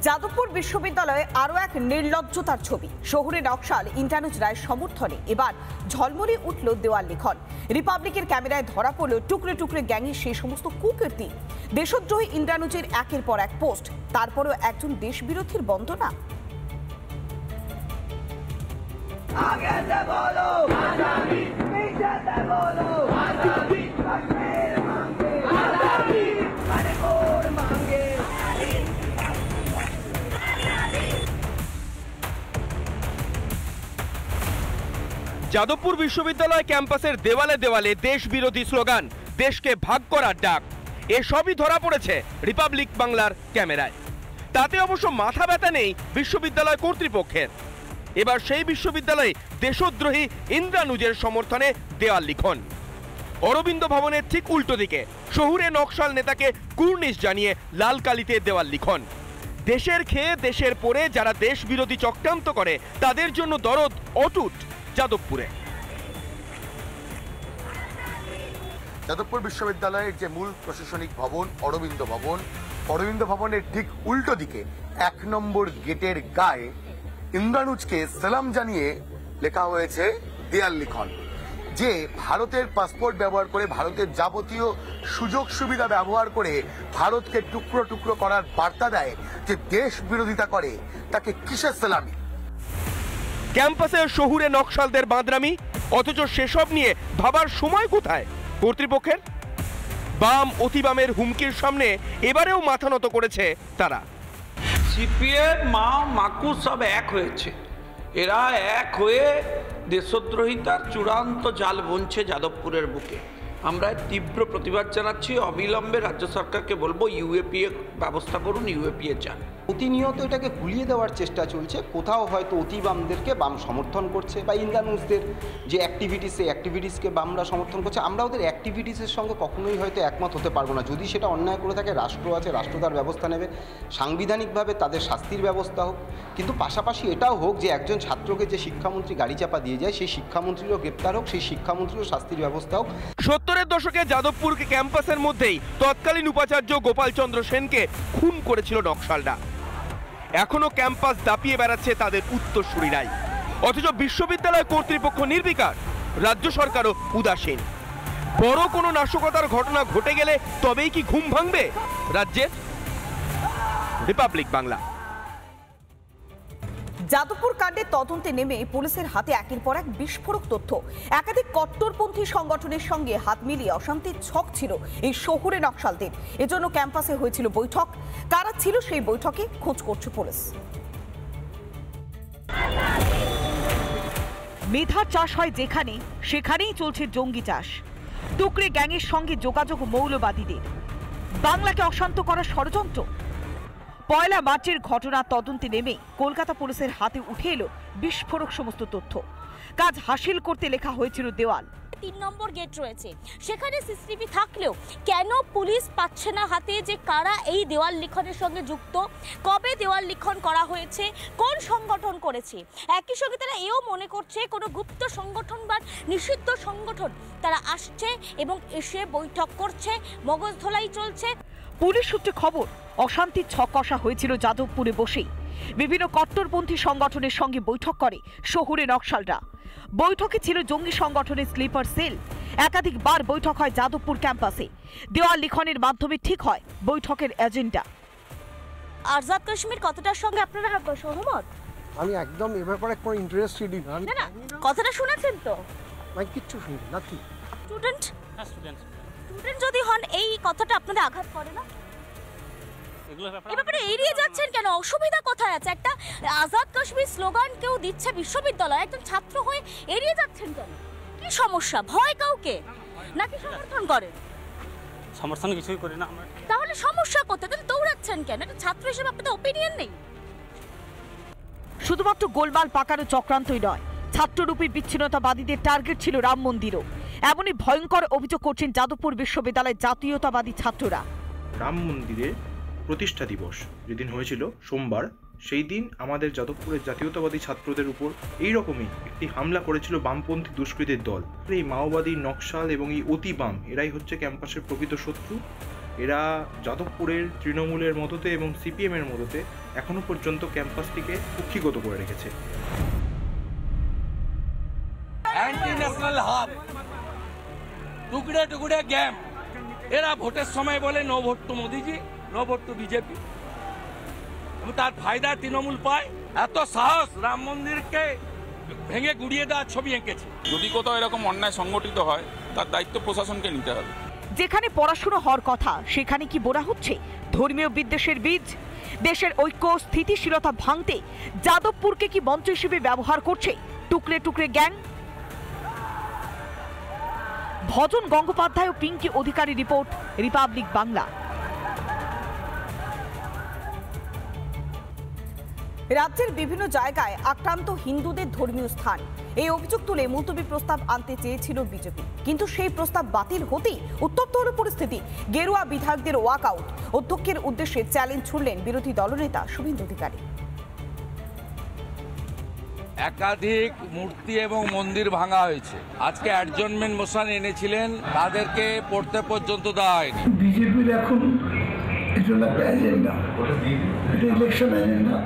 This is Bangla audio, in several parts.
যাদবপুর বিশ্ববিদ্যালয়ে আরো এক নির্লজ্জতার ছবি। শহুরে নকশাল ইন্দ্রানুজ রায়ের সমর্থনে এবার ঝলমলে উঠল দেওয়াল লিখন। রিপাবলিকের ক্যামেরায় ধরা পড়ল টুকরে টুকরে গ্যাংয়ের সেই সমস্ত কুকীর্তি। দেশদ্রোহী ইন্দ্রানুজের একের পর এক পোস্ট, তারপরেও একজন দেশবিরোধীর বন্দনা। যাদবপুর বিশ্ববিদ্যালয় ক্যাম্পাসের দেওয়ালে দেওয়ালে দেশ বিরোধী স্লোগান, দেশকে ভাগ করার ডাক, এসবই ধরা পড়েছে রিপাবলিক বাংলার ক্যামেরায়। তাতে অবশ্য মাথা ব্যথা নেই বিশ্ববিদ্যালয় কর্তৃপক্ষের। এবার সেই বিশ্ববিদ্যালয়ে দেশদ্রোহী ইন্দ্রানুজের সমর্থনে দেওয়াল লিখন। অরবিন্দ ভবনের ঠিক উল্টো দিকে শহুরে নকশাল নেতাকে কুর্নিশ জানিয়ে লাল কালিতে দেওয়াল লিখন। দেশের খেয়ে দেশের পরে যারা দেশ বিরোধী চক্রান্ত করে তাদের জন্য দরদ অটুট যাদবপুরে। যাদবপুর বিশ্ববিদ্যালয়ের যে মূল প্রশাসনিক ভবন অরবিন্দ ভবনের ঠিক উল্টো দিকে 1 নম্বর গেটের গায়ে ইন্দ্রানুজকে সালাম জানিয়ে লেখা হয়েছে দেয়াল লিখন, যে ভারতের পাসপোর্ট ব্যবহার করে, ভারতের যাবতীয় সুযোগ সুবিধা ব্যবহার করে ভারতকে টুকরো টুকরো করার বার্তা দেয়, যে দেশ বিরোধিতা করে তাকে কিসের সালামি। ক্যাম্পাসের শহুরে নকশালদের বাঁদরামি, অথচ সেসব নিয়ে ভাবার সময় কোথায় কর্তৃপক্ষের? বাম অতিবামের হুমকির সামনে এবারেও মাথা নত করেছে তারা। সিপিএম মাকু সব এক হয়েছে, এরা এক হয়ে দেশদ্রোহিতার চূড়ান্ত জাল বুনছে যাদবপুরের বুকে। আমরা তীব্র প্রতিবাদ জানাচ্ছি। অবিলম্বে রাজ্য সরকারকে বলবো ইউএপিএ ব্যবস্থা করুন, ইউএপিএ চান। প্রতিনিয়ত এটাকে গুলিয়ে দেওয়ার চেষ্টা চলছে। কোথাও হয়তো অতিবামদেরকে বাম সমর্থন করছে, বা ইন্দ্রানুজদের যে অ্যাক্টিভিটিস, সেই অ্যাক্টিভিটিসকে বামরা সমর্থন করছে। আমরা ওদের অ্যাক্টিভিটিসের সঙ্গে কখনোই হয়তো একমত হতে পারবো না। যদি সেটা অন্যায় করে থাকে, রাষ্ট্র আছে, রাষ্ট্র তার ব্যবস্থা নেবে, সাংবিধানিকভাবে তাদের শাস্তির ব্যবস্থা হোক। কিন্তু পাশাপাশি এটাও হোক যে একজন ছাত্রকে যে শিক্ষামন্ত্রী গাড়ি চাপা দিয়ে যায়, সেই শিক্ষামন্ত্রীরও গ্রেপ্তার হোক, সেই শিক্ষামন্ত্রীরও শাস্তির ব্যবস্থা হোক। 70-এর দশকে যাদবপুর ক্যাম্পাসের মধ্যেই তৎকালীন উপাচার্য গোপাল চন্দ্র সেনকে খুন করেছিল নকশালরা। এখনো ক্যাম্পাস দাপিয়ে বেড়াচ্ছে তাদের উত্তরসূরিরাই, অথচ বিশ্ববিদ্যালয় কর্তৃপক্ষ নির্বিকার, রাজ্য সরকারও উদাসীন। বড় কোনো নাশকতার ঘটনা ঘটে গেলে তবেই কি ঘুম ভাঙবে রাজ্যের? রিপাবলিক বাংলা। যাদবপুর কাণ্ডে তদন্তে নেমে পুলিশের হাতে একের পর এক বিস্ফোরক তথ্য। একাধিক কট্টরপন্থী সংগঠনের সঙ্গে হাত মিলিয়ে অশান্তির ছক ছিল এই শহুরে নকশালদের। এজন্য ক্যাম্পাসে হয়েছিল বৈঠক। কারা ছিল সেই বৈঠকে খোঁজ করছে পুলিশ। মেধা চাষ হয় যেখানে, সেখানেই চলছে জঙ্গি চাষ। টুকরে গ্যাংয়ের সঙ্গে যোগাযোগ মৌলবাদীদের। বাংলাকে অশান্ত করার ষড়যন্ত্র। 1 মার্চের ঘটনা তদন্তে নেমে কলকাতা পুলিশের হাতে উঠে এলো বিস্ফোরক সমস্ত তথ্য। কাজ হাসিল করতে লেখা হয়েছিল দেওয়াল। 3 নম্বর গেট রয়েছে, সেখানে সিসিটিভি থাকলেও কেন পুলিশ পাচ্ছে না হাতে যে কারা এই দেওয়াল লিখনের সঙ্গে যুক্ত, কবে দেওয়াল লিখন করা হয়েছে, কোন সংগঠন করেছে। একই সঙ্গে তারা এও মনে করছে কোনো গুপ্ত সংগঠন বা নিষিদ্ধ সংগঠন তারা আসছে এবং এসে বৈঠক করছে, মগজ ধোলাই চলছে। পুলিশ সূত্রে খবর, অশান্তির ছক কষা হয়েছিল যাদবপুরে বসেই। বিভিন্ন কট্টরপন্থী সংগঠনের সঙ্গে বৈঠক করে শহুরে নকশালরা। বৈঠকে ছিল জঙ্গি সংগঠনের স্লিপার সেল। একাধিকবার বৈঠক হয় যাদবপুর ক্যাম্পাসে। দেওয়াল লিখনের মাধ্যমে ঠিক হয় বৈঠকের এজেন্ডা। আজাদ কাশ্মীর কথাটার সঙ্গে আপনারা সহমত? আমি একদম এ ব্যাপারে কোনো ইন্টারেস্টেডই না। না, কথাটা শুনেছেন তো? আমি কিচ্ছু শুনি না। স্টুডেন্ট যদি হন, এই কথাটা আপনাদের আঘাত করে না? এই ব্যাপারে এড়িয়ে যাচ্ছেন কেন? অসুবিধা কোথায় আছে? একটা আজাদ কাশ্মীর স্লোগান কেউ দিচ্ছে বিশ্ববিদ্যালয়ে, একজন ছাত্র হয়ে এড়িয়ে যাচ্ছেন কেন? কি সমস্যা? ভয় কাউকে নাকি সমর্থন করেন? সমর্থন কিছুই করি না আমরা। তাহলে সমস্যা কোথায়? তাহলে দৌড়াচ্ছেন কেন? একটা ছাত্র হিসেবে আপনাদের ওপিনিয়ন নেই? শুধুমাত্র গোলমাল পাকানো চক্রান্তই নয়, ছাত্ররূপী বিচ্ছিন্নতাবাদীদের টার্গেট ছিল রাম মন্দিরও। এমনই ভয়ঙ্কর অভিযোগ করছেন যাদবপুর বিশ্ববিদ্যালয়ের জাতীয়তাবাদী ছাত্ররা। রাম মন্দিরের প্রতিষ্ঠা দিবস যেদিন হয়েছিল সোমবার, সেই দিন আমাদের যাদবপুরের জাতীয়তাবাদী ছাত্রদের উপর এইরকমই একটি হামলা করেছিল বামপন্থী দুষ্কৃতীর দল। এই মাওবাদী, নকশাল এবং এই অতি বাম, এরাই হচ্ছে ক্যাম্পাসের প্রকৃত শত্রু। এরা যাদবপুরের তৃণমূলের মদতে এবং সিপিএমের মদতে এখনো পর্যন্ত ক্যাম্পাসটিকে কুক্ষিগত করে রেখেছে। অ্যান্টি ন্যাশনাল হাব, টুকরে টুকরে গেম। এরা ভোটের সময় বলে no vote to Modiji, no vote to BJP, তার ফায়দা তৃণমূল পায়। এত সাহস, রাম মন্দিরকে ভেঙে গুড়িয়ে দেওয়ার ছবি এঁকেছে। যদি কোথাও এরকম অন্যায় সংগঠিত হয় তার দায়িত্ব প্রশাসনকে নিতে হবে। যেখানে পড়াশোনা হওয়ার কথা সেখানে কি বোনা হচ্ছে ধর্মীয় বিদ্বেষের বীজ? দেশের ঐক্য স্থিতিশীলতা ভাঙতে যাদবপুরকে কি মঞ্চ হিসেবে ব্যবহার করছে টুকরে টুকরে গ্যাং? ভজন গঙ্গোপাধ্যায় ও পিঙ্কি অধিকারী রিপোর্ট, রিপাবলিক বাংলা। রাজ্যের বিভিন্ন জায়গায় আক্রান্ত হিন্দুদের ধর্মীয় স্থান, এই অভিযোগ তুলে মুলতবি প্রস্তাব আনতে চেয়েছিল বিজেপি, কিন্তু সেই প্রস্তাব বাতিল হতেই উত্তপ্ত হল পরিস্থিতি। গেরুয়া বিধায়কদের ওয়াকআউট, অধ্যক্ষের উদ্দেশ্যে চ্যালেঞ্জ ছুড়লেন বিরোধী দলনেতা শুভেন্দু অধিকারী। একাধিক মূর্তি এবং মন্দির ভাঙা হয়েছে। আজকে অ্যাডজর্নমেন্ট মোশন এনেছিলেন, তাদেরকে পড়তে পর্যন্ত দেওয়া হয়নি। বিজেপির এখন এটা একটা এজেন্ডা, এটা ইলেকশন এজেন্ডা।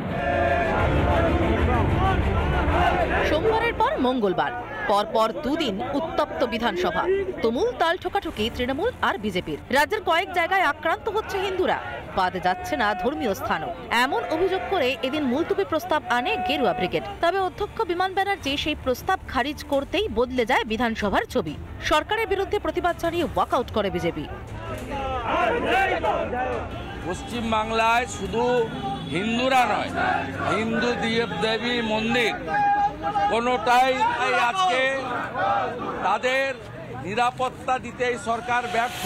সোমবারের পর মঙ্গলবার, পরপর দুদিন উত্তপ্ত বিধানসভা, তুমুল তাল ঠোকাঠুকি তৃণমূল আর বিজেপির। রাজ্যের কয়েক জায়গায় আক্রান্ত হচ্ছে হিন্দুরা, বাদ যাচ্ছে না ধর্মীয় স্থানও। এমন অভিযোগ করে এদিন মুলতবি প্রস্তাব আনে গেরুয়া ব্রিগেড। তবে অধ্যক্ষ বিমান ব্যানার্জি সেই প্রস্তাব খারিজ করতেই বদলে যায় বিধানসভার ছবি। সরকারের বিরুদ্ধে প্রতিবাদ জানিয়ে ওয়াকআউট করে বিজেপি। পশ্চিম বাংলায় শুধু হিন্দুরা নয়, হিন্দু দেবী মন্দির কোনোটাই আজকে তাদের নিরাপত্তা দিতে সরকার ব্যর্থ।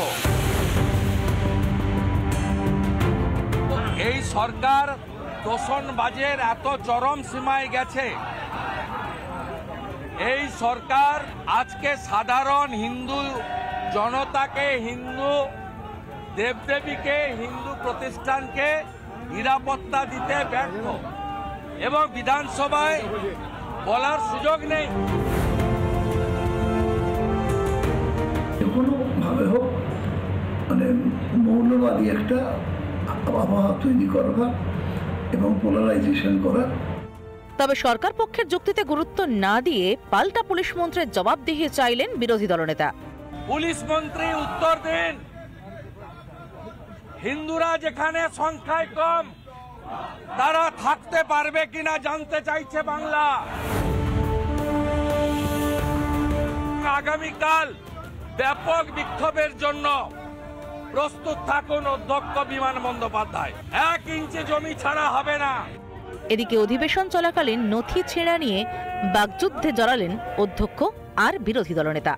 এই সরকার দোষণবাজের এত চরম সীমায় গেছে, এই সরকার আজকে সাধারণ হিন্দু জনতাকে, হিন্দু দেবদেবীকে, হিন্দু প্রতিষ্ঠানকে নিরাপত্তা দিতে ব্যর্থ এবং বিধানসভায় বলার সুযোগ নেই। কোনোভাবে হোক মানে মৌলবাদী একটা আবহাওয়া তৈরি করা এবং পোলারাইজেশন করা। তবে সরকার পক্ষের যুক্তিতে গুরুত্ব না দিয়ে পাল্টা পুলিশ মন্ত্রীর জবাবদিহি চাইলেন বিরোধী দলনেতা। পুলিশ মন্ত্রী উত্তর দিন, হিন্দুরা যেখানে সংখ্যায় কম তারা থাকতে পারবে কিনা জানতে চাইছে বাংলা। আগামীকাল ব্যাপক বিক্ষোভের জন্য প্রস্তুত থাকুন অধ্যক্ষ বিমান বন্দ্যোপাধ্যায়। 1 ইঞ্চি জমি ছাড়া হবে না। এদিকে অধিবেশন চলাকালীন নথি ছেঁড়া নিয়ে বাগযুদ্ধে জড়ালেন অধ্যক্ষ আর বিরোধী দলনেতা।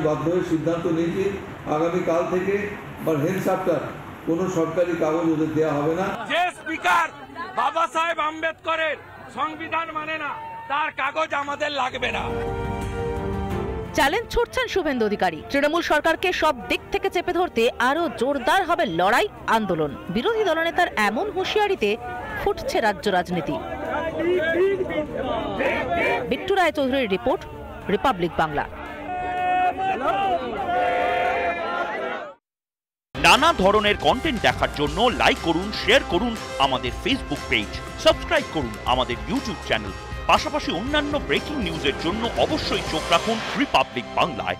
বাধ্য হয়ে সিদ্ধান্ত নিয়েছি আগামীকাল থেকে বা হেন্স আফটার কোনো সরকারি কাগজ ওদের দেওয়া হবে না। যে স্পিকার বাবা সাহেব আম্বেদকরের সংবিধান মানে না, তার কাগজ আমাদের লাগবে না। চ্যালেঞ্জ ছুড়ছেন শুভেন্দু অধিকারী। তৃণমূল সরকারকে সব দিক থেকে চেপে ধরতে আরো জোরদার হবে লড়াই, আন্দোলন। বিরোধী দলনেতার এমন হুঁশিয়ারিতে ফুটছে রাজ্য রাজনীতি। বিট্টু রায়চৌধুরীর রিপোর্ট, রিপাবলিক বাংলা। নানা ধরনের কন্টেন্ট দেখার জন্য লাইক করুন, শেয়ার করুন আমাদের ফেসবুক পেজ, সাবস্ক্রাইব করুন আমাদের ইউটিউব চ্যানেল। পাশাপাশি অন্যান্য ব্রেকিং নিউজের জন্য অবশ্যই চোখ রাখুন রিপাবলিক বাংলায়।